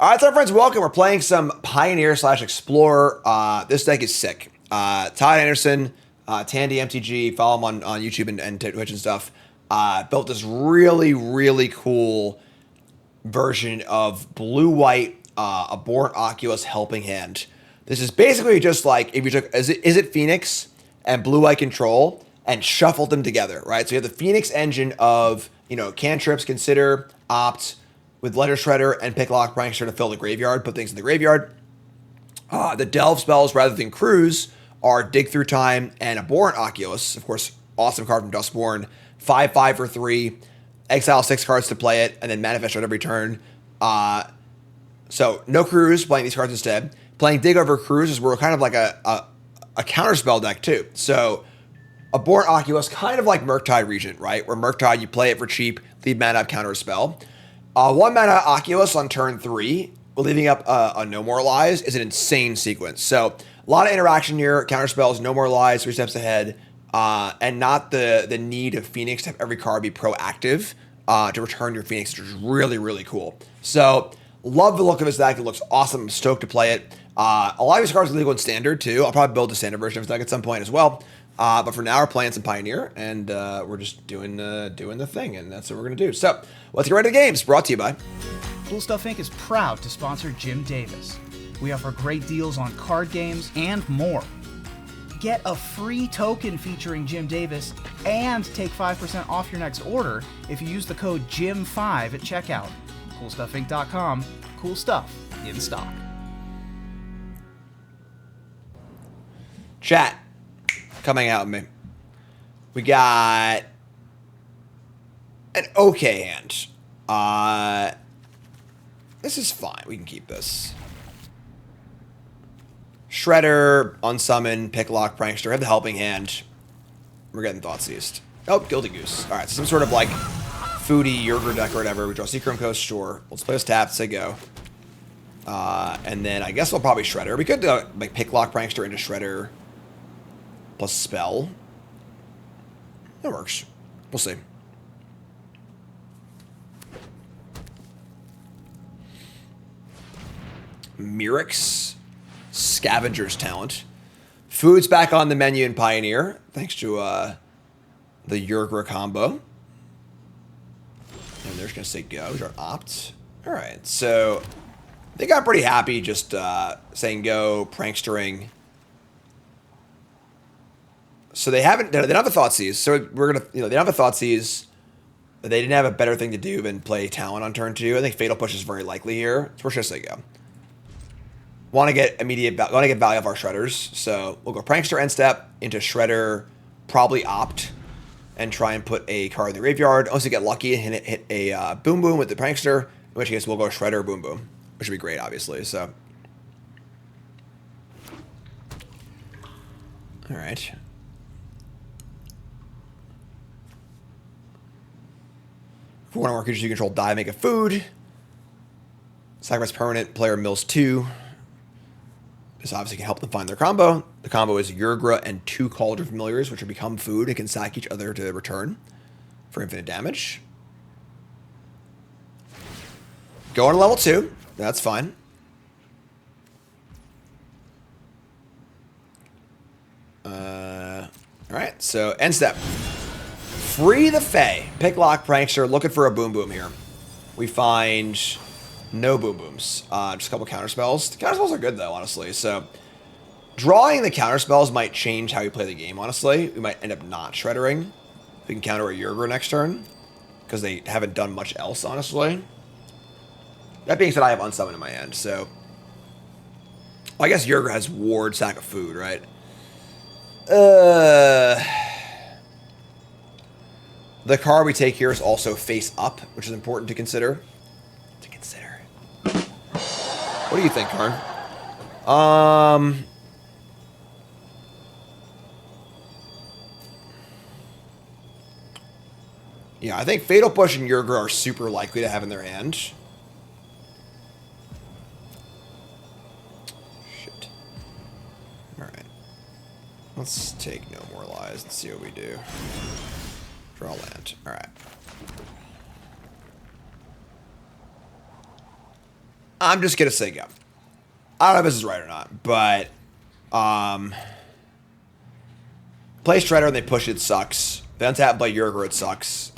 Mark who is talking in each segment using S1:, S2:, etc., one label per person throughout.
S1: All right, so friends, welcome. We're playing some Pioneer / Explorer. This deck is sick. Todd Anderson, Tandy MTG, follow him on YouTube and Twitch and stuff. Built this really cool version of blue-white Abhorrent Oculus Helping Hand. This is basically just like if you took is it Phoenix and blue-white control and shuffled them together, right? So you have the Phoenix engine of cantrips, consider, opt, with Letter Shredder and Picklock Prankster to fill the graveyard, put things in the graveyard. The Delve spells, rather than Cruise, are Dig Through Time and Abhorrent Oculus. Of course, awesome card from Dustborn. 5/5 for 3. Exile 6 cards to play it, and then Manifest Shred every turn. So no Cruise, playing these cards instead. Playing Dig over Cruise is we're kind of like a counterspell deck too. So Abhorrent Oculus, kind of like Murktide Regent, right? Where Murktide, you play it for cheap, leave mana up, counter a spell. 1 mana Oculus on turn 3, leaving up a No More Lies is an insane sequence. So a lot of interaction here, counter spells, No More Lies, 3 steps ahead, and not the need of Phoenix to have every card be proactive to return your Phoenix, which is really cool. So love the look of this deck. It looks awesome. I'm stoked to play it. A lot of these cards are legal in Standard too. I'll probably build a Standard version of this deck at some point as well. But for now, we're playing some Pioneer, and we're just doing the thing, and that's what we're going to do. So let's get right to the games. Brought to you by
S2: Cool Stuff Inc. is proud to sponsor Jim Davis. We offer great deals on card games and more. Get a free token featuring Jim Davis and take 5% off your next order if you use the code JIM5 at checkout. CoolStuffInc.com. Cool stuff in stock.
S1: chat. Coming out of me. We got an okay hand. This is fine. We can keep this. Shredder, Unsummon, Picklock, Prankster. Have the Helping Hand. We're getting Thoughtseized. Oh, Guilty Goose. All right, so some sort of like foodie Yerger deck or whatever. We draw Secret Coast, sure. Let's play this tap, say go. And then I guess we'll probably Shredder. We could like Picklock, Prankster into Shredder plus Spell. That works. We'll see. Mirix, Scavenger's Talent. Food's back on the menu in Pioneer, thanks to the Yergra combo. And they're just going to say go, or opt. All right, so they got pretty happy just saying go, prankstering. So they don't have a Thoughtseize. So we're gonna, they don't have a Thoughtseize. They didn't have a better thing to do than play Talon on turn 2. I think Fatal Push is very likely here. So we're just gonna say go. Want to get value of our Shredders. So we'll go Prankster end step into Shredder, probably opt, and try and put a card in the graveyard. Also get lucky and hit a Boom Boom with the Prankster. In which case we'll go Shredder, Boom Boom, which would be great, obviously. So, all right. For 1 or more creatures you control die, make a food. Sacrifice permanent, player mills 2. This obviously can help them find their combo. The combo is Yergra and 2 Cauldron Familiars, which will become food and can sack each other to return for infinite damage. Going to level 2. That's fine. Alright, so end step. Free the Fae. Picklock, Prankster, looking for a Boom Boom here. We find no Boom Booms. Just a couple counter spells. The counter spells are good though, honestly. So drawing the counter spells might change how you play the game, honestly. We might end up not Shreddering. We can counter a Yerger next turn, because they haven't done much else, honestly. That being said, I have Unsummon in my hand, so well, I guess Yerger has Ward, sack of food, right? The card we take here is also face up, which is important to consider. What do you think, Karn? Yeah, I think Fatal Push and Yergra are super likely to have in their hand. Shit. Alright. Let's take No More Lies and see what we do. Draw land. Alright. I'm just gonna say go. I don't know if this is right or not, but play Shredder and they push it sucks. They untap and play Yurgor, it sucks.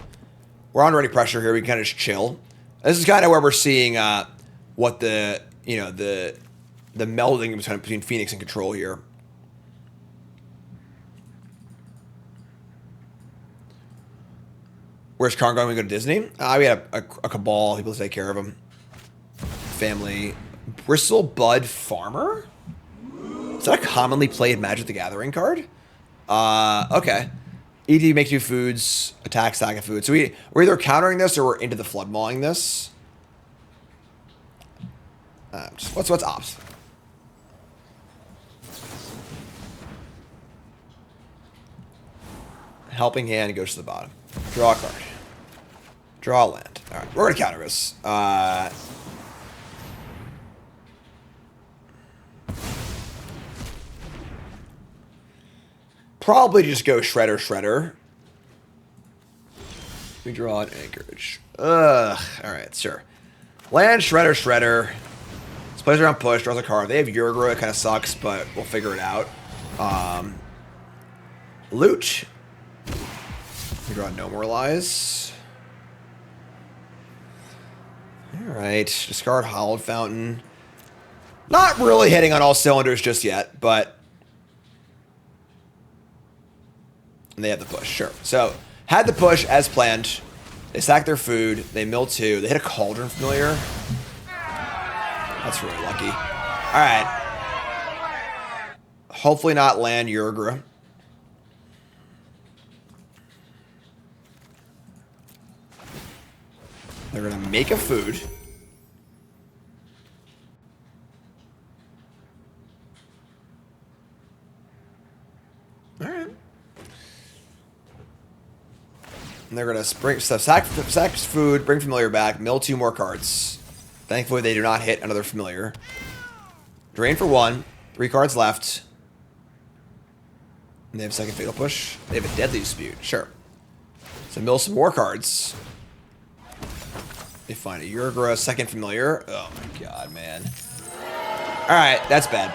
S1: We're under any pressure here. We can kind of just chill. This is kind of where we're seeing what the melding between Phoenix and Control here. Where's Karn going? We go to Disney. We had a cabal. People take care of him. Family. Bristle Bud Farmer? Is that a commonly played Magic the Gathering card? Okay. ED makes 2 foods. Attack stack of food. So we're either countering this or we're into the flood mauling this. What's ops? Helping hand goes to the bottom. Draw a card. Draw a land. Alright, we're gonna counter this. Probably just go Shredder. We draw an Anchorage. Alright, sure. Land, Shredder. This plays around push, draws a card. They have Yurgor, it kind of sucks, but we'll figure it out. Loot. We draw No Moralize. Alright, discard Hollowed Fountain. Not really hitting on all cylinders just yet, but... And they have the push, sure. So, had the push as planned. They sack their food. They mill 2. They hit a Cauldron Familiar. That's really lucky. Alright. Hopefully not land Yurgor. They're going to make a food. Alright. And they're going to sack food, bring Familiar back, mill 2 more cards. Thankfully, they do not hit another Familiar. Drain for 1. 3 cards left. And they have second Fatal Push. They have a Deadly Dispute. Sure. So mill some more cards. They find a Yurgor, second Familiar. Oh my god, man. Alright, that's bad.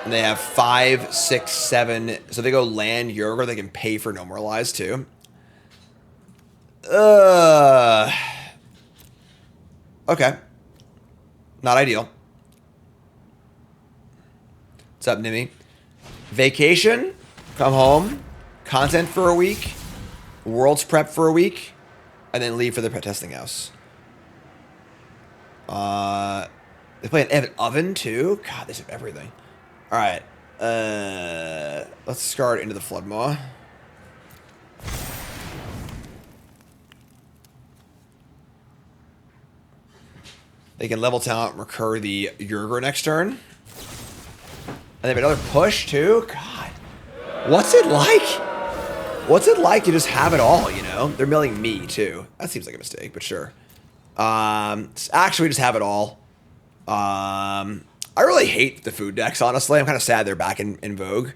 S1: And they have 5, 6, 7. So they go land Yurgor. They can pay for No Moralize too. Okay. Not ideal. What's up, Nimmy? Vacation. Come home. Content for a week. Worlds prep for a week. And then leave for the testing house. They play an oven too? God, they have everything. Alright. Let's discard into the Floodmaw. They can level talent, recur the Yurgor next turn. And they have another push too? God. What's it like? What's it like to just have it all, you know? They're milling me too. That seems like a mistake, but sure. Actually just have it all. I really hate the food decks, honestly. I'm kind of sad they're back in vogue.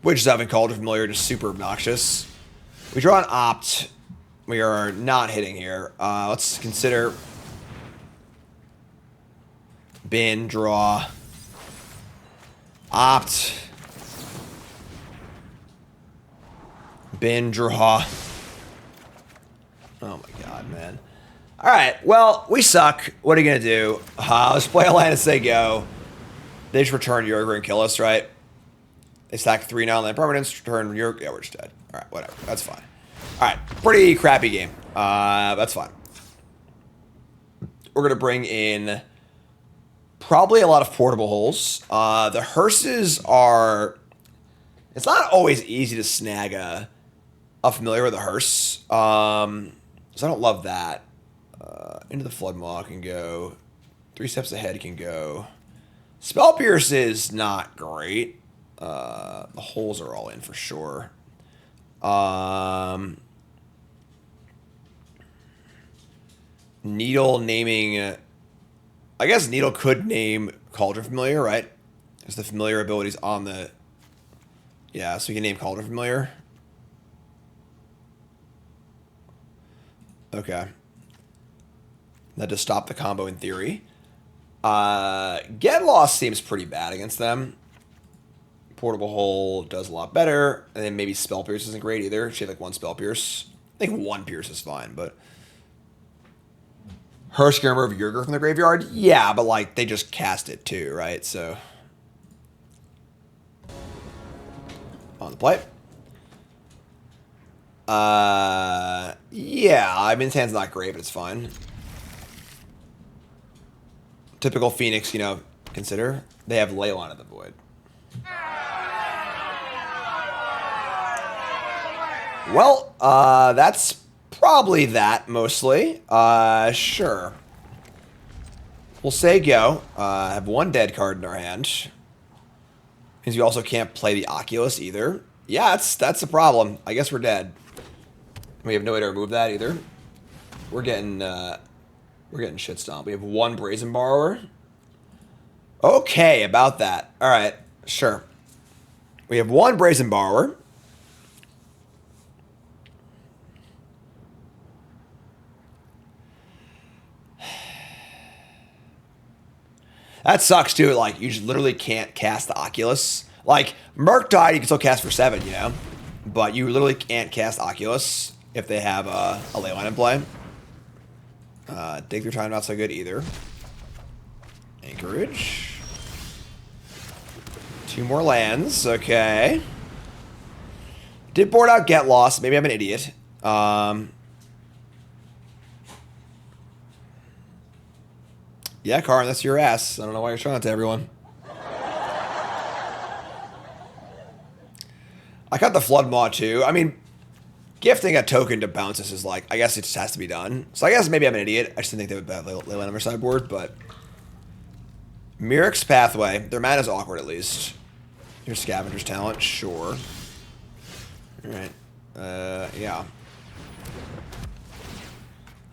S1: Witch Seven Cauldron Familiar, just super obnoxious. We draw an Opt. We are not hitting here. Let's consider bin, draw, Opt, bin, draw. Oh my god, man. Alright, well, we suck. What are you going to do? Let's play a land and say go. They just return Yurgor and kill us, right? They stack 3 now land permanents, return Yurgor. Yeah, we're just dead. Alright, whatever. That's fine. Alright, pretty crappy game. That's fine. We're going to bring in probably a lot of portable holes. The hearses are... It's not always easy to snag a Familiar with a hearse. So I don't love that. Into the Floodmaw can go. 3 steps ahead can go. Spell Pierce is not great. The holes are all in for sure. Needle naming... I guess Needle could name Cauldron Familiar, right? Because the Familiar ability's on the... Yeah, so you can name Cauldron Familiar. Okay. That just stopped the combo in theory. Get Lost seems pretty bad against them. Portable Hole does a lot better. And then maybe Spell Pierce isn't great either. She had like 1 Spell Pierce. I think 1 Pierce is fine, but... Her Skirmer of Yurger from the graveyard? Yeah, but like, they just cast it too, right? So... On the play. Yeah, I mean, his hand's not great, but it's fine. Typical Phoenix, you know, consider. They have Leyline of the Void. Well, that's probably that, mostly. Sure. We'll say go. Have 1 dead card in our hand. Because you also can't play the Oculus either. Yeah, that's a problem. I guess we're dead. We have no way to remove that either. We're getting shit stomped. We have 1 Brazen Borrower. Okay, about that. All right, sure. We have 1 Brazen Borrower. That sucks too. Like, you just literally can't cast the Oculus. Like, Murktide, you can still cast for 7, you know? But you literally can't cast Oculus if they have a Leyline in play. Dig Through Time, not so good either. Anchorage. 2 more lands, okay. Did board out Get Lost. Maybe I'm an idiot. Yeah, Karin, that's your ass. I don't know why you're showing it to everyone. I got the Flood Maw too. I mean, gifting a token to bounce this is like, I guess it just has to be done. So I guess maybe I'm an idiot. I just didn't think they would have Leyline on their sideboard, but... Myric's Pathway. Their mana is awkward at least. Your Scavenger's Talent, sure. Alright. Yeah.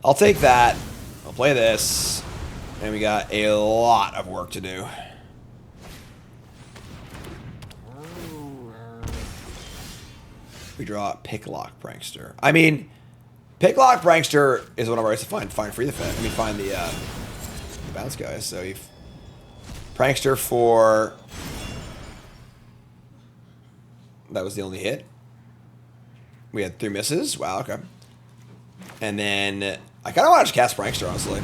S1: I'll take that. I'll play this. And we got a lot of work to do. We draw Picklock Prankster. I mean, Picklock Prankster is one of our ways to find free the Fed. I mean, find the bounce guys. So you've Prankster for... That was the only hit. We had 3 misses. Wow, okay. And then I kind of want to just cast Prankster, honestly.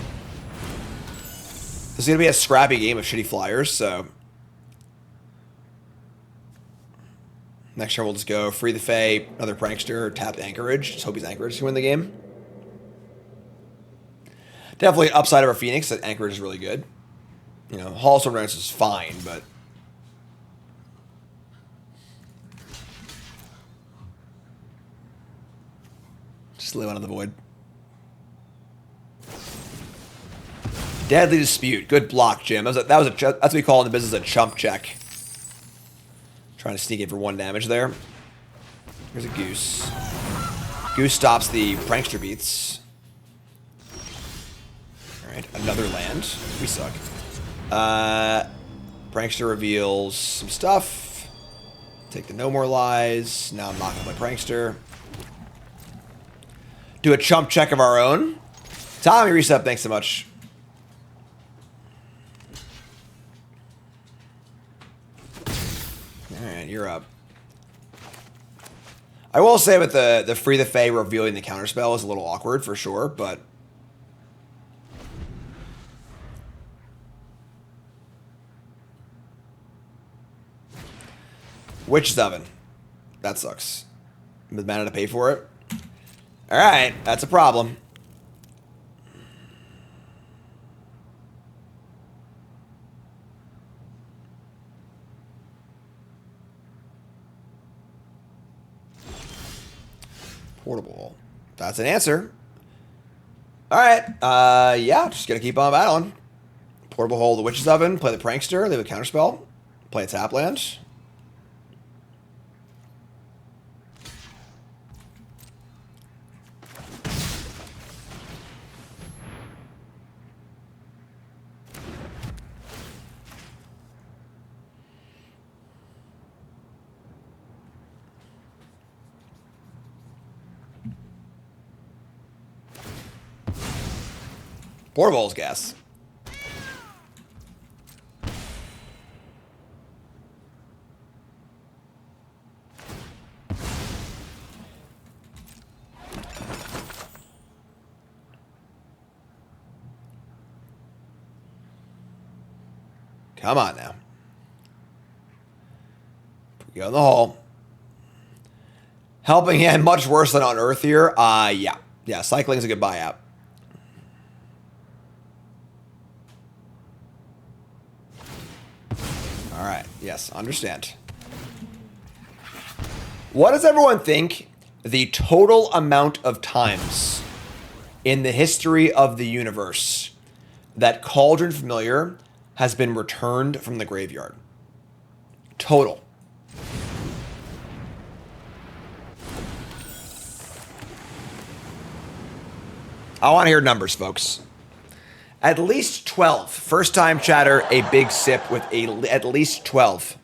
S1: This is going to be a scrappy game of shitty flyers, so... Next turn we'll just go Free the Fae, another Prankster, tap Anchorage. Just hope he's Anchorage to win the game. Definitely an upside of our Phoenix, that Anchorage is really good. You know, Hall of Storm Dance is fine, but... Just lay one on the Void. Deadly Dispute. Good block, Jim. That's what we call in the business a chump check. Trying to sneak in for 1 damage there. Here's a Goose. Goose stops the Prankster beats. Alright, another land. We suck. Prankster reveals some stuff. Take the No More Lies. Now I'm not going to play Prankster. Do a chump check of our own. Tommy Reset, thanks so much. Alright, you're up. I will say with the Free the Fae revealing the counterspell is a little awkward for sure, but... Witch's Oven. That sucks. With mana to pay for it. Alright, that's a problem. Portable. That's an answer. Alright, yeah, just gonna keep on battling. Portable Hole, the Witch's Oven, play the Prankster, leave a counterspell, play a tap land. Portable's gas. Come on now. We go in the hole. Helping Hand much worse than on Earth here. Yeah. Yeah, cycling is a good buyout. All right. Yes, understand. What does everyone think the total amount of times in the history of the universe that Cauldron Familiar has been returned from the graveyard? Total. I want to hear numbers, folks. At least 12. First time chatter, a big sip with at least 12.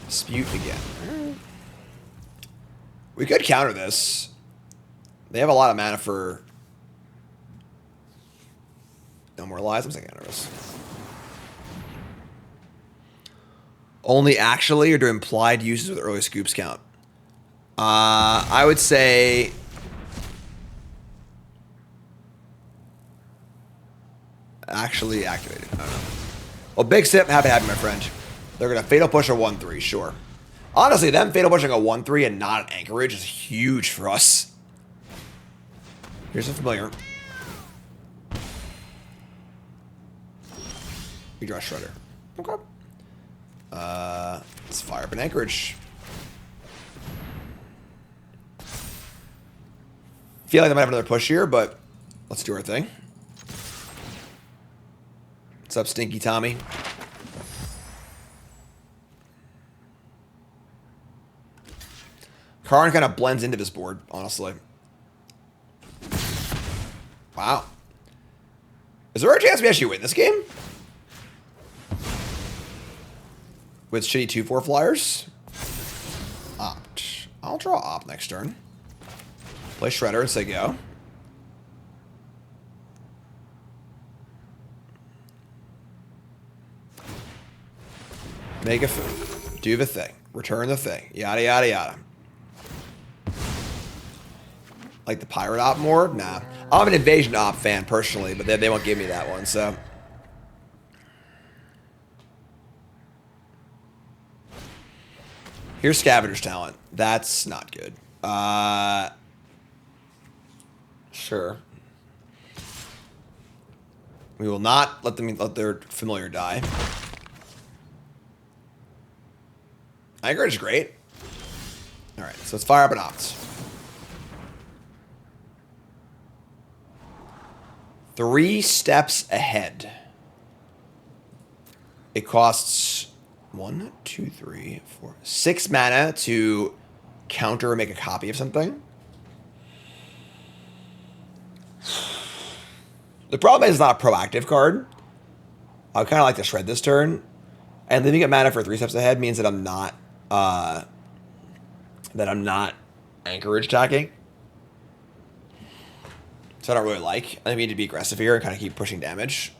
S1: Dispute again. We could counter this. They have a lot of mana for no more lies. I'm saying counter this. Only actually or do implied uses with early scoops count? I would say actually activated. I don't know. Well, big sip, happy to have you, my friend. They're going to Fatal Push a 1-3, sure. Honestly, them Fatal Pushing a 1-3 and not an Anchorage is huge for us. Here's a familiar. We draw Shredder. Okay. Let's fire up an Anchorage. Feel like they might have another push here, but let's do our thing. What's up, Stinky Tommy? Karn kind of blends into this board, honestly. Wow. Is there a chance we actually win this game? With shitty 2/4 flyers? Opt. I'll draw Opt next turn. Play Shredder and say go. Make a food. Do the thing. Return the thing. Yada, yada, yada. Like the Pirate Op more? Nah. I'm an Invasion Op fan personally, but they won't give me that one, so. Here's Scavenger's Talent. That's not good. Sure. We will not let their familiar die. Anchorage is great. All right, so let's fire up an Opt. 3 steps ahead. It costs 1, 2, 3, 4, 6 mana to counter or make a copy of something. The problem is it's not a proactive card. I would kind of like to shred this turn. And leaving it mana for 3 steps ahead means that I'm not Anchorage attacking. So I don't really like. I think we need to be aggressive here and kind of keep pushing damage.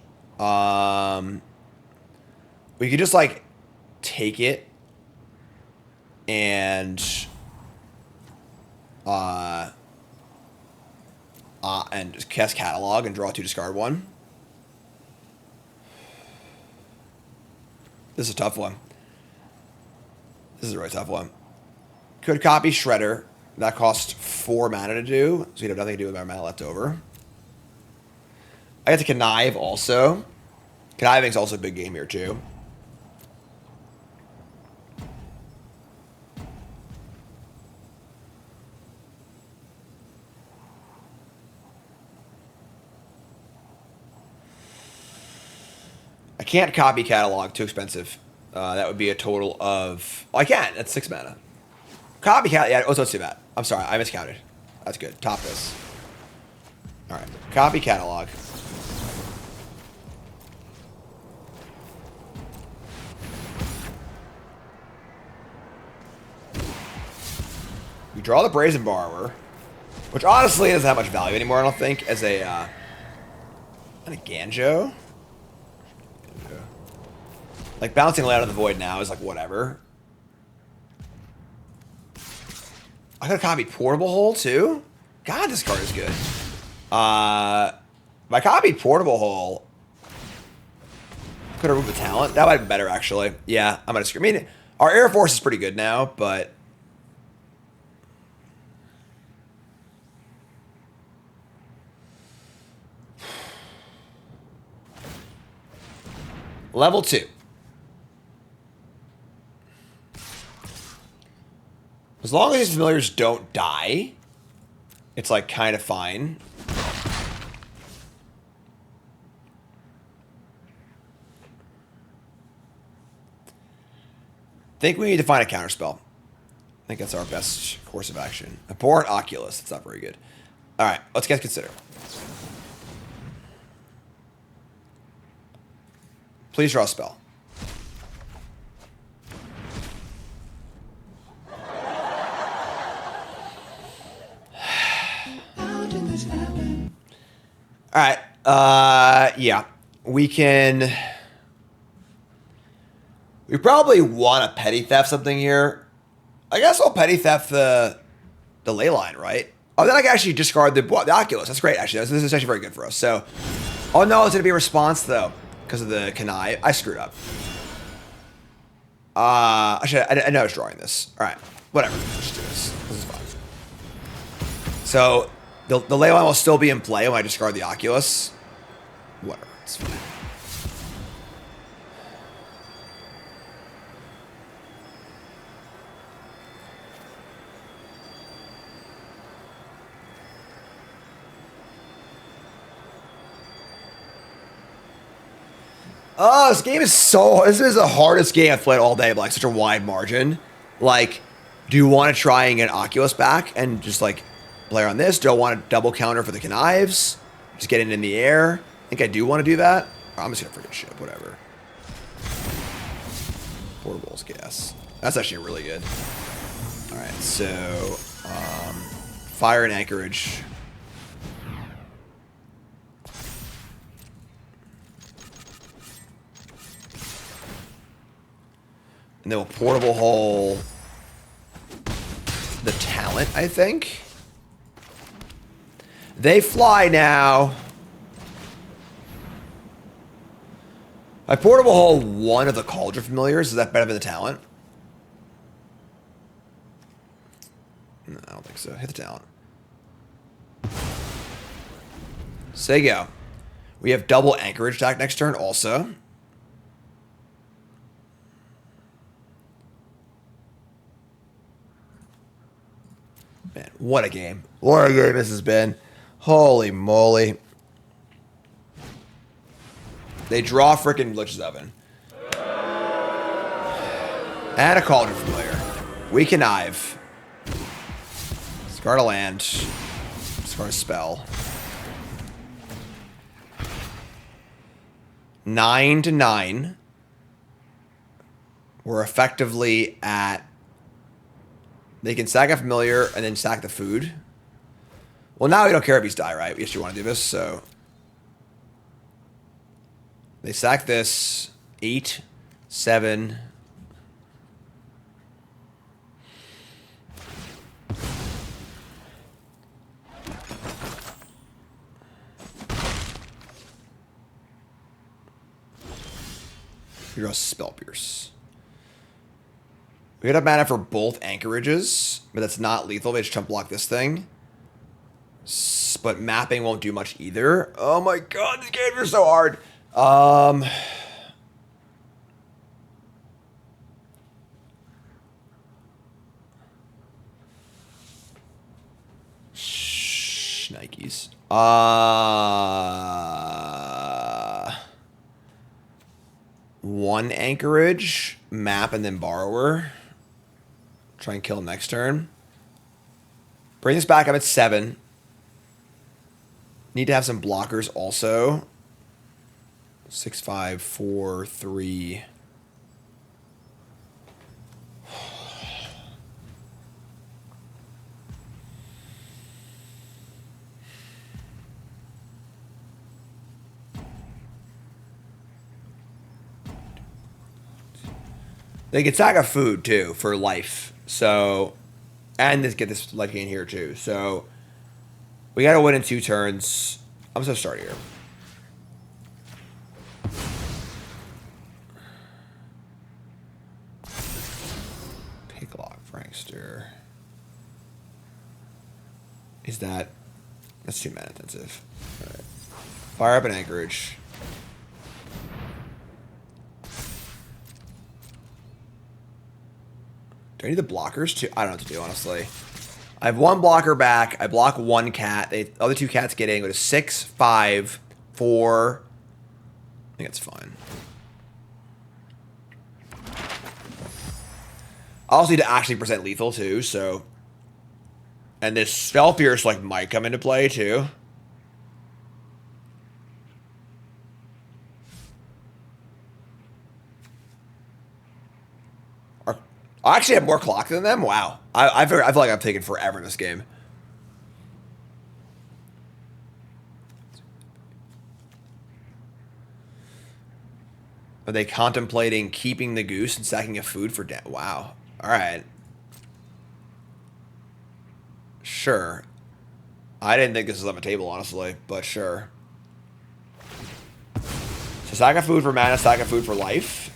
S1: We could just like take it and just cast Catalog and draw 2, discard 1. This is a tough one. This is a really tough one. Could copy Shredder. That costs 4 mana to do, so you'd have nothing to do with our mana left over. I get to Connive also. Conniving's also a big game here too. I can't copy Catalog, too expensive. That would be a total of... Oh, I can. That's 6 mana. Copy Catalog. Yeah, oh, so let's do that. I'm sorry, I miscounted. That's good. Top this. All right. Copy Catalog. We draw the Brazen Borrower. Which honestly doesn't have much value anymore, I don't think, as a, not a Ganjo. Like, bouncing Land of the Void now is like, whatever. I could have copied Portable Hole, too? God, this card is good. If I copied Portable Hole, could have removed the talent. That might have been better, actually. Yeah, I'm gonna screw. I mean, our Air Force is pretty good now, but level 2. As long as these familiars don't die, it's like kind of fine. I think we need to find a counterspell. I think that's our best course of action. Abhorrent Oculus. That's not very good. All right, let's get consider. Please draw a spell.
S3: How did this happen?
S1: All right. Yeah, we can. We probably want to petty theft something here. I guess I'll petty theft the ley line, right? Oh, then I can actually discard the Oculus. That's great, actually. This is actually very good for us. So, oh no, it's going to be a response, though, because of the Kanai. I screwed up. Actually, I know I was drawing this. All right, whatever. Let's just do this. This is fine. So, the ley line will still be in play when I discard the Oculus. Whatever, it's fine. Oh, this game is this is the hardest game I've played all day, by like such a wide margin. Like, do you want to try and get Oculus back and just like play on this? Do I want to double counter for the connives? Just get it in the air? I think I do want to do that. I'm just gonna forget ship, whatever. Portable's gas. That's actually really good. Alright, so fire and anchorage. And then we'll portable hole the talent, I think. They fly now. I portable hole one of the Cauldron Familiars. Is that better than the talent? No, I don't think so. Hit the talent. Say go. We have double anchorage attack next turn also. Man, what a game. What a game this has been. Holy moly. They draw frickin' Lich's Oven. And a Cauldron Familiar. We connive. Discard a land. Discard a spell. 9-9. We're effectively at... They can sack a familiar and then sack the food. Well, now we don't care if he's die, right? We actually want to do this, so... They sack this. 8, 7... We draw Spell Pierce. We get up mana for both anchorages, but that's not lethal. They just chump block this thing. But mapping won't do much either. Oh my god, these games are so hard. Nikes. One anchorage, map, and then borrower. Try and kill him next turn. Bring this back up at 7. Need to have some blockers also. 6, 5, 4, 3. They can sack a food too for life. So, and just get this life gain here too. So, we gotta win in 2 turns. I'm just gonna start here. Picklock, Frankster. Is that? That's too mana intensive. All right. Fire up an Anchorage. Do I need the blockers too? I don't know what to do, honestly. I have 1 blocker back. I block 1 cat. The other 2 cats get in. Go to 6, 5, 4. I think it's fine. I also need to actually present lethal too, so. And this Spell Pierce like might come into play too. I actually have more clock than them. Wow, I feel like I've taken forever in this game. Are they contemplating keeping the goose and sacking a food for wow. All right. Sure. I didn't think this was on the table, honestly, but sure. So sack a food for mana, sack a food for life.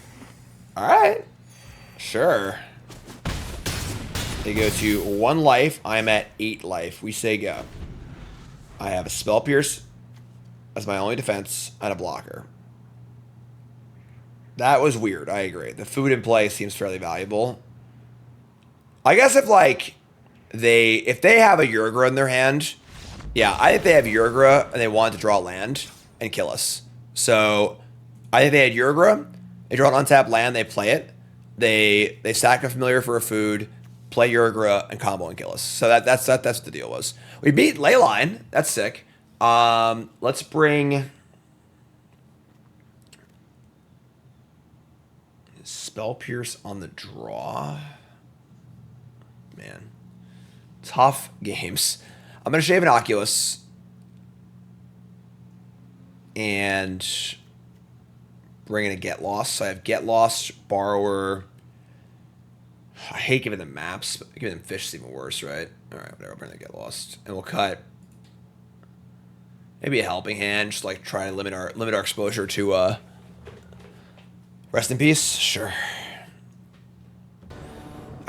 S1: All right. Sure. They go to 1 life. I'm at 8 life. We say go. I have a Spell Pierce as my only defense and a blocker. That was weird. I agree. The food in play seems fairly valuable. I guess if like if they have a Yurgra in their hand, yeah, I think they have Yurgra and they want to draw land and kill us. So I think they had Yurgra. They draw an untapped land. They play it. They sack a familiar for a food, play Yurgra, and combo and kill us. So that's what the deal was. We beat Leyline. That's sick. Let's bring Spell Pierce on the draw. Man, tough games. I'm gonna shave an Oculus and bring in a Get Lost. So I have Get Lost, Borrower. I hate giving them maps, but giving them fish is even worse, right? All right, whatever. I'll bring the Get Lost, and we'll cut maybe a Helping Hand, just like try and limit our exposure to Rest in Peace. Sure.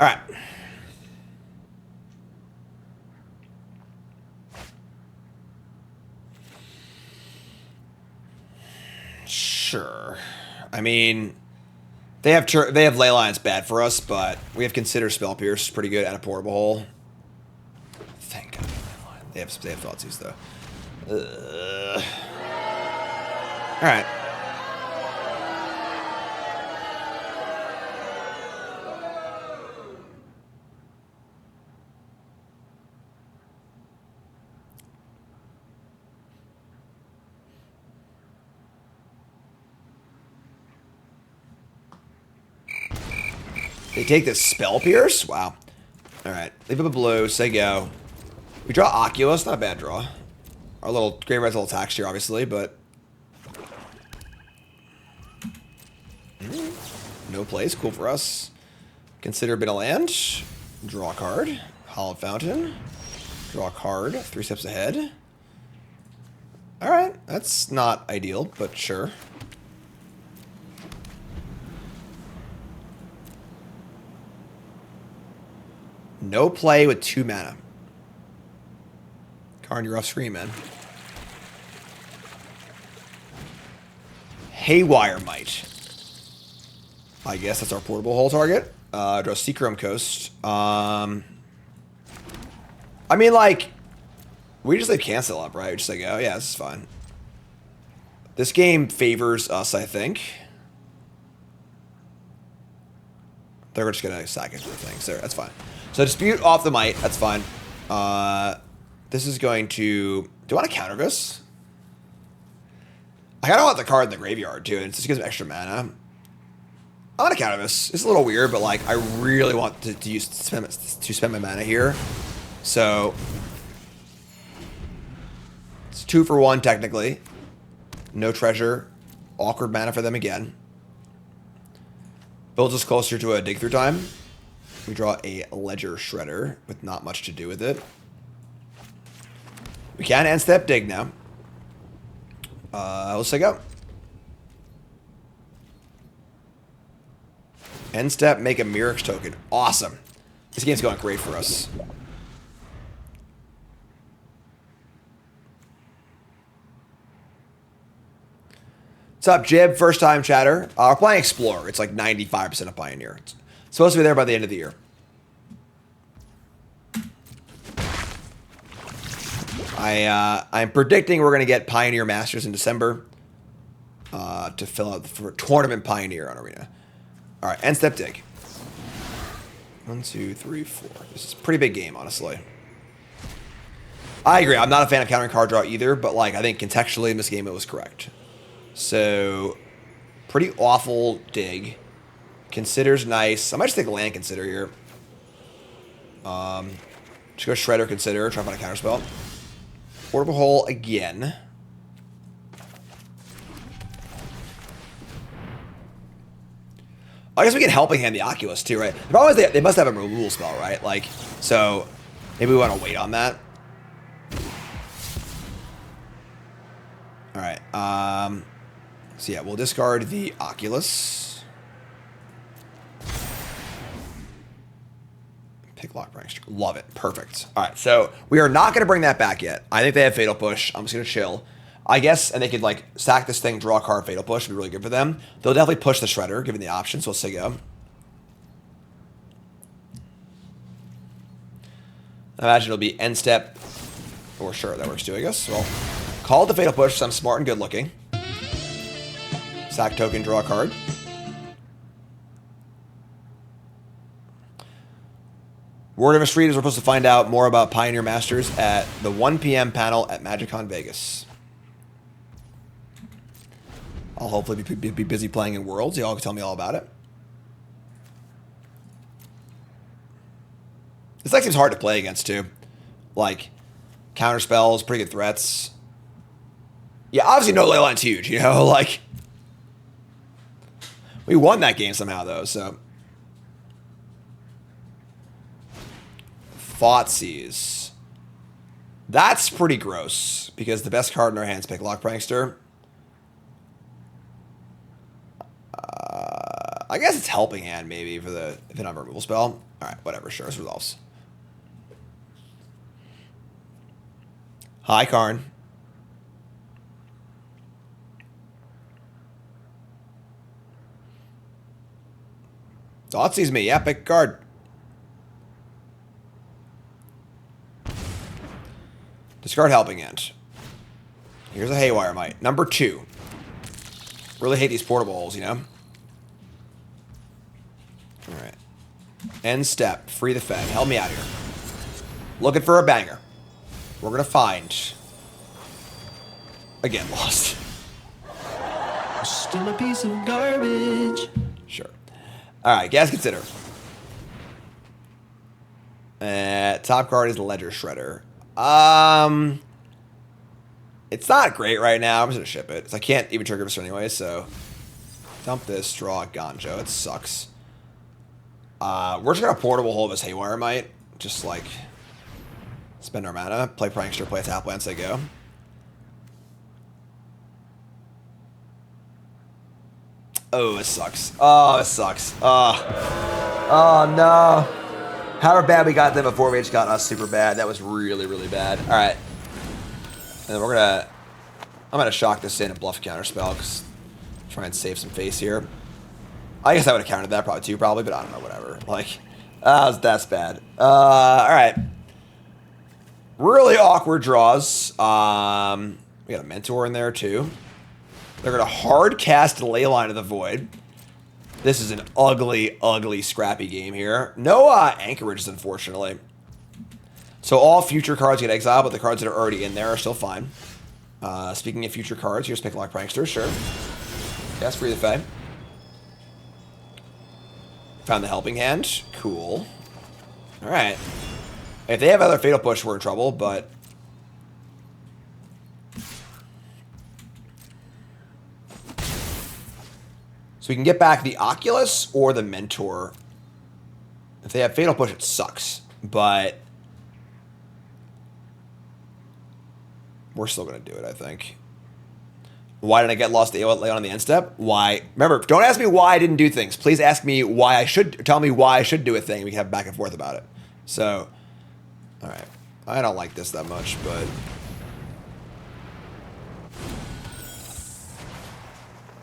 S1: All right. Sure. I mean, they have Leyline's bad for us, but we have Consider Spell Pierce pretty good at a portable hole. Thank God. They have Thoughtseize though. All right. They take this Spell Pierce? Wow. Alright. Leave up a blue. Say go. We draw Oculus. Not a bad draw. Our little Grey Red's a little taxed here, obviously, but... No plays. Cool for us. Consider a bit of land. Draw a card. Hallowed Fountain. Draw a card. 3 steps ahead. Alright. That's not ideal, but sure. No play with 2 mana. Karn, you're off screen, man. Haywire Might. I guess that's our portable hole target. Draw Seachrome Coast. I mean, like, we just like cancel up, right? We just like, oh yeah, this is fine. This game favors us, I think. They're just gonna sack into the thing, so that's fine. So dispute off the Might, that's fine. This is going to... Do I want to counter this? I kind of want the card in the graveyard too, and it just gives me extra mana. I want to counter this. It's a little weird, but like I really want to spend my mana here. So it's 2 for 1 technically. No treasure. Awkward mana for them again. Builds us closer to a dig through time. We draw a Ledger Shredder with not much to do with it. We can end step dig now. Let's say go. End step, make a Mirror's token. Awesome. This game's going great for us. What's up, Jib? First time chatter. We're playing Explorer. It's like 95% of Pioneer. It's supposed to be there by the end of the year. I'm predicting we're going to get Pioneer Masters in December to fill out for Tournament Pioneer on Arena. All right, end step dig. 1, 2, 3, 4. This is a pretty big game, honestly. I agree. I'm not a fan of countering card draw either, but like I think contextually in this game it was correct. So, pretty awful dig. Consider's nice. I might just take land consider here. Just go Shredder consider, try to find a counterspell. Portable hole again. I guess we can helping hand the Oculus too, right? The problem is they must have a removal spell, right? Like, so maybe we want to wait on that. All right. So yeah, we'll discard the Oculus. Picklock Prankster. Love it. Perfect. All right, so we are not going to bring that back yet. I think they have Fatal Push. I'm just going to chill. I guess, and they could like sack this thing, draw a card, Fatal Push. Would be really good for them. They'll definitely push the Shredder, given the option, so let's say go. I imagine it'll be end step. Or sure, that works too, I guess. Well, call it the Fatal Push, so I'm smart and good looking. Sack token, draw a card. Word of a street is we're supposed to find out more about Pioneer Masters at the 1 p.m. panel at MagicCon Vegas. I'll hopefully be busy playing in Worlds. Y'all can tell me all about it. This deck seems hard to play against, too. Like, counter spells, pretty good threats. Yeah, obviously no Leyline's huge, you know? Like, we won that game somehow, though, so... Thoughtseize. That's pretty gross, because the best card in our hands, Picklock Prankster. I guess it's Helping Hand, maybe, for the if it have a removal spell. Alright, whatever, sure, this resolves. Hi, Karn. Thoughtseize me, yeah, pick a card. Discard Helping Hand. Here's a Haywire Mite. Number 2. Really hate these portable holes, you know? Alright. End step. Free the Fed. Help me out here. Looking for a banger. We're gonna find... Again, lost.
S3: Still a piece of garbage.
S1: Sure. Alright, Gas Consider. Top card is the Ledger Shredder. It's not great right now. I'm just gonna ship it. I can't even trigger this anyway, so dump this, draw a Ganjo. It sucks. We're just gonna portable hole this Haywire Mite. Just like spend our mana, play Prankster, play a tap land, say go. Oh, it sucks. Oh, it sucks. Oh no. However bad we got them before, we just got us super bad. That was really, really bad. All right. And then I'm gonna shock this in and bluff counterspell because try and save some face here. I guess I would have countered that probably too, but I don't know, whatever. Like, that's bad. All right. Really awkward draws. We got a Mentor in there too. They're gonna hard cast Leyline of the Void. This is an ugly, ugly, scrappy game here. No anchorages, unfortunately. So all future cards get exiled, but the cards that are already in there are still fine. Speaking of future cards, here's Picklock Prankster, sure. Yes, Free the Fae. Found the Helping Hand. Cool. Alright. If they have other Fatal Push, we're in trouble, but... So we can get back the Oculus or the Mentor. If they have Fatal Push, it sucks. But we're still going to do it, I think. Why did I get lost late on the end step? Why? Remember, don't ask me why I didn't do things. Please ask me why I should. Tell me why I should do a thing. We can have back and forth about it. So, all right. I don't like this that much, but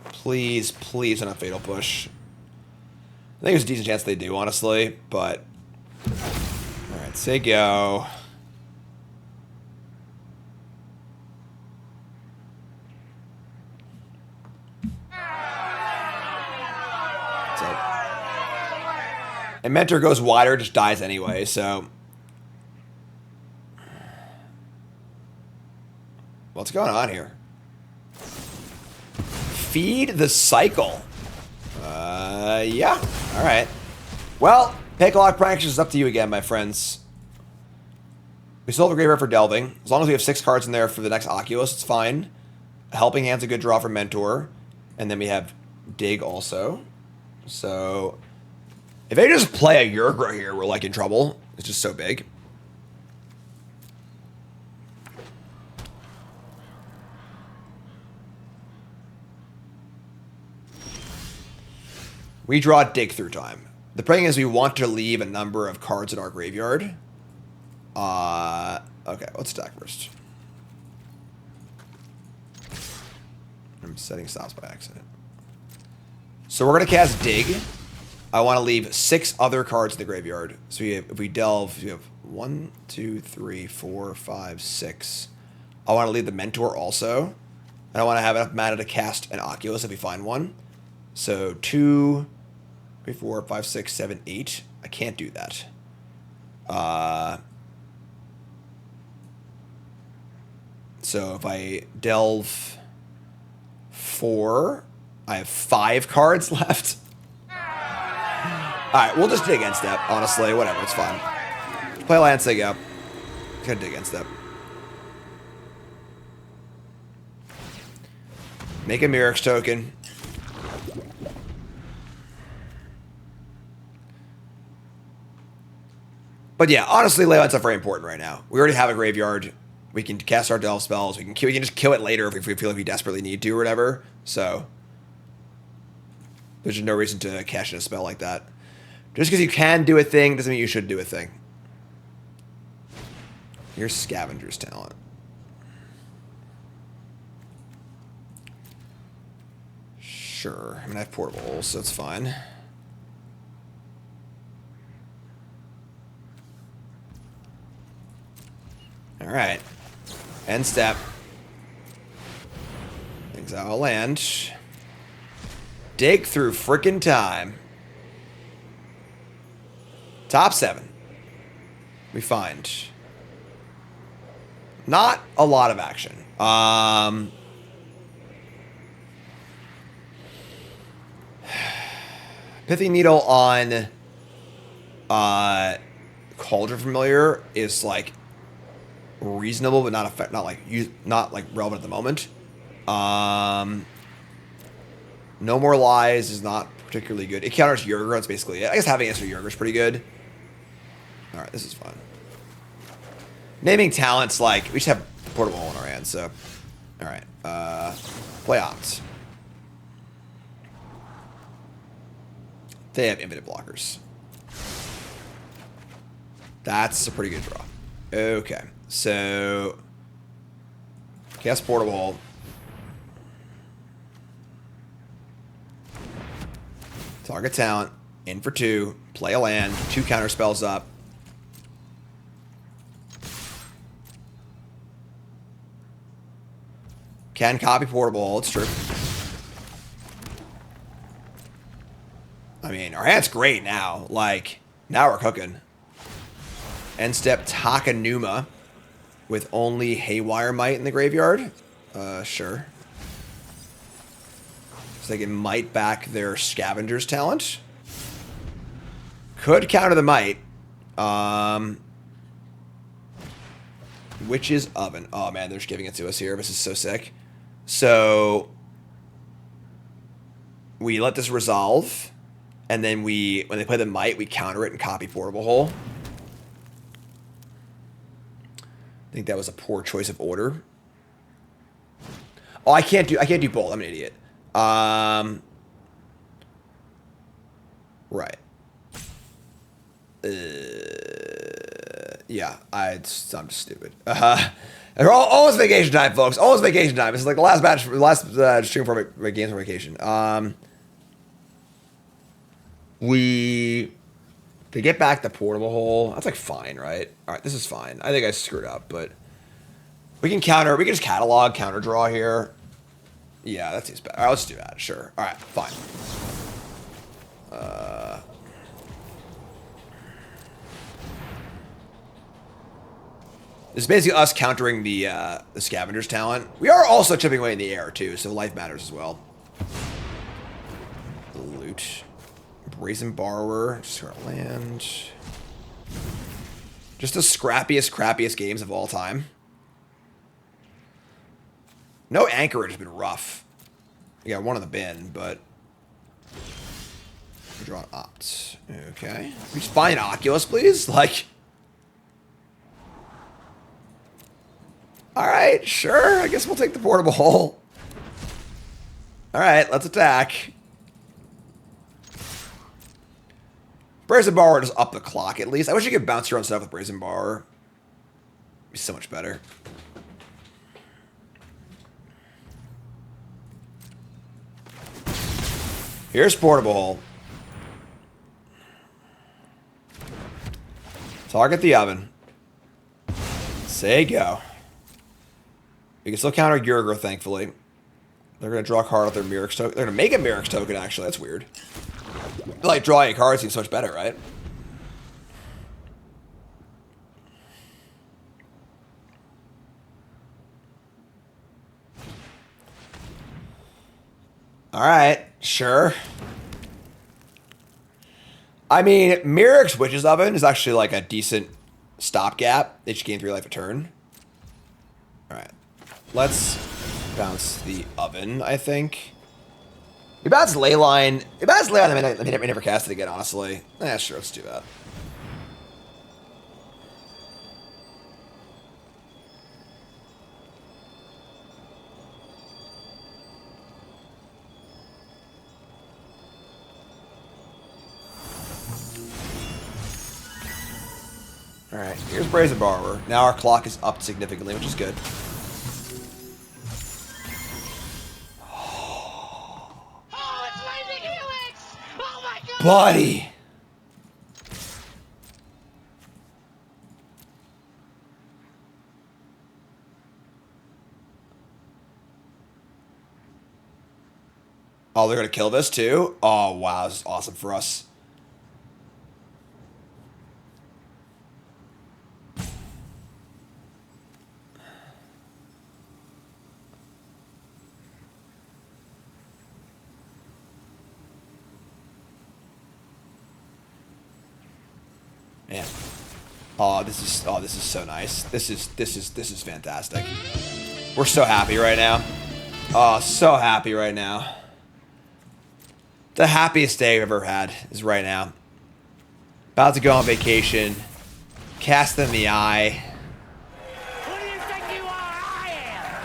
S1: please, please don't have Fatal Push. I think there's a decent chance they do, honestly, but all right, say go. And Mentor goes wider, just dies anyway, so. What's going on here? Feed the cycle. Yeah. All right. Well, Picklock Practice is up to you again, my friends. We still have a graveyard for Delving. As long as we have 6 cards in there for the next Oculus, it's fine. Helping Hand's a good draw for Mentor. And then we have Dig also. So if they just play a Yurgra here, we're like in trouble. It's just so big. We draw Dig through time. The thing is we want to leave a number of cards in our graveyard. Okay, let's stack first. I'm setting stops by accident. So we're going to cast Dig. I want to leave 6 other cards in the graveyard. So if we delve, we have 1, 2, 3, 4, 5, 6. I want to leave the Mentor also. And I want to have enough mana to cast an Oculus if we find one. So 2, 3, 4, 5, 6, 7, 8. I can't do that. So if I delve 4, I have 5 cards left. Alright, we'll just dig end step, honestly. Whatever, it's fine. Play land, say go. Gonna dig end step. Make a Mirrex token. But yeah, honestly, Leyland's not very important right now. We already have a graveyard. We can cast our delve spells. We can just kill it later if we feel like we desperately need to or whatever. So there's just no reason to cash in a spell like that. Just because you can do a thing doesn't mean you should do a thing. Here's Scavenger's Talent. Sure. I mean, I have Portable, so it's fine. All right. End step. Exile a land. Dig through frickin' time. Top 7. We find not a lot of action. Pithy Needle on Cauldron Familiar is like reasonable, but not relevant at the moment. No More Lies is not particularly good. It counters Yurgra. That's basically it. I guess having answer Yurgra is pretty good. All right, this is fun. Naming talents, like we just have Portable in our hand, so all right. Play Opt. They have infinite blockers. That's a pretty good draw. Okay, so cast Portable. Target talent, in for 2, play a land, 2 counter spells up. Can copy Portable, it's true. I mean, our hand's great now. Like, now we're cooking. End step Takanuma with only Haywire Might in the graveyard. Sure. So they can Might back their Scavenger's Talent. Could counter the Might. Witch's Oven. Oh man, they're just giving it to us here. This is so sick. So we let this resolve, and then when they play the Might, we counter it and copy Portable Hole. I think that was a poor choice of order. Oh, I can't do both. I'm an idiot. Right. Yeah, I'm just stupid. Almost vacation time, folks. Almost vacation time. This is like the last stream for my games for vacation. To get back the Portable Hole, that's like fine, right? All right, this is fine. I think I screwed up, but we can just catalog, counter draw here. Yeah, that seems bad. All right, let's do that. Sure. All right, fine. This is basically us countering the Scavenger's talent. We are also chipping away in the air, too, so life matters as well. Loot. Brazen Borrower. Just our land. Just the scrappiest, crappiest games of all time. No Anchorage has been rough. We got one in the bin, but... Draw an Opt. Okay. We just find an Oculus, please? Like... Alright, sure. I guess we'll take the Portable Hole. Alright, let's attack. Brazen Borrower just up the clock at least. I wish you could bounce your own stuff with Brazen Borrower. It'd be so much better. Here's Portable Hole. Target the oven. Say go. You can still counter Yurger, thankfully. They're going to draw a card off their Mirrex token. They're going to make a Mirrex token, actually. That's weird. Like, drawing a card seems so much better, right? Alright, sure. I mean, Mirrex Witch's Oven is actually like a decent stopgap. They just gain 3 life a turn. Alright. Let's bounce the oven, I think. We bounce Leyline. We bounce Leyline, they never cast it again, honestly. Eh, sure, let's do that. Alright, here's Brazen Borrower. Now our clock is up significantly, which is good. Buddy! Oh, they're gonna kill this too? Oh, wow, this is awesome for us. Man. Oh, this is so nice. This is fantastic. We're so happy right now. Oh, so happy right now. The happiest day I've ever had is right now. About to go on vacation. Cast them in the eye.
S4: Who do you think you are? I am.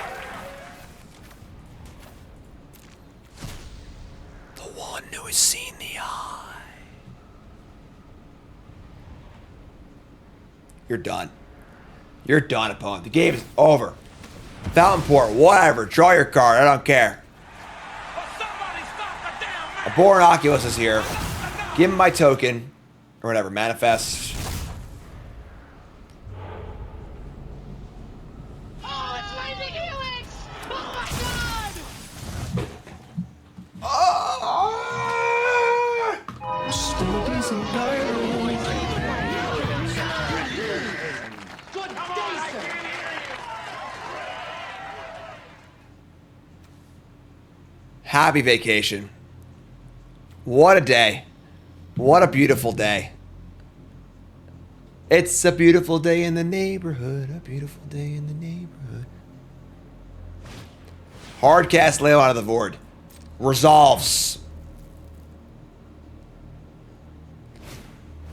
S1: The one who has seen the eye. You're done. You're done, opponent. The game is over. Fountain Port, whatever. Draw your card. I don't care. A Born Oculus is here. Give him my token. Or whatever. Manifest.
S4: Oh, it's Lightning Helix! Oh my god!
S3: Stories of Gargoyle.
S4: Good day, sir!
S1: Happy vacation. What a day. What a beautiful day. It's a beautiful day in the neighborhood. A beautiful day in the neighborhood. Hard cast Leo out of the board. Resolves.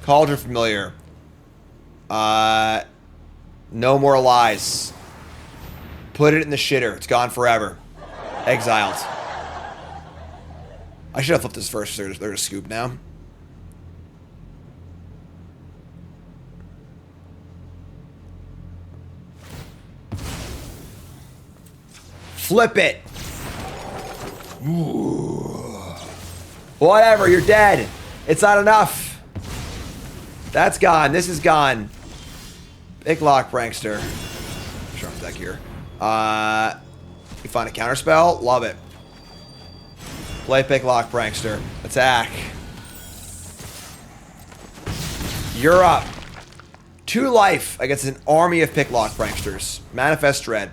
S1: Cauldron Familiar. No More Lies. Put it in the shitter. It's gone forever. Exiled. I should have flipped this first. They're a scoop now. Flip it. Ooh. Whatever, you're dead. It's not enough. That's gone. This is gone. Big Lock Prankster. Sharp deck here. You find a counterspell. Love it. Play Pick Lock Prankster. Attack. You're up. 2 life against an army of Pick Lock Pranksters. Manifest Dread.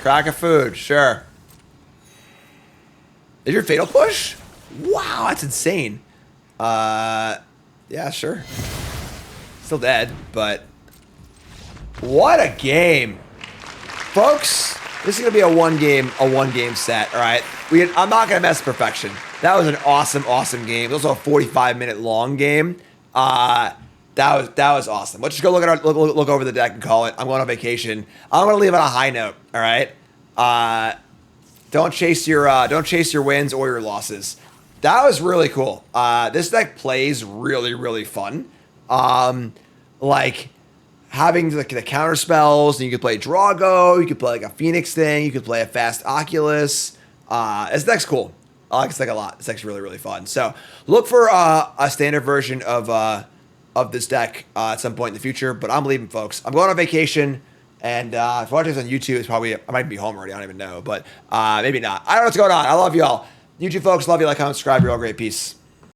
S1: Crack of food, sure. Is your Fatal Push? Wow, that's insane. Yeah, sure. Still dead, but what a game, folks. This is gonna be a one game set. All right, I'm not gonna mess with perfection. That was an awesome game. It was also a 45-minute long game. That was awesome. Let's just go look over the deck and call it. I'm going on vacation. I'm gonna leave on a high note. All right. Don't chase your wins or your losses. That was really cool. This deck plays really fun. Like having the counter spells, and you could play Drago, you could play like a Phoenix thing, you could play a fast Oculus. This deck's cool. I like this deck a lot. This deck's really fun. So look for a standard version of this deck at some point in the future. But I'm leaving, folks. I'm going on vacation. And if you're watching this on YouTube, it's probably, I might be home already. I don't even know. But maybe not. I don't know what's going on. I love you all. YouTube folks, love you. Like, comment, subscribe. You're all great. Peace.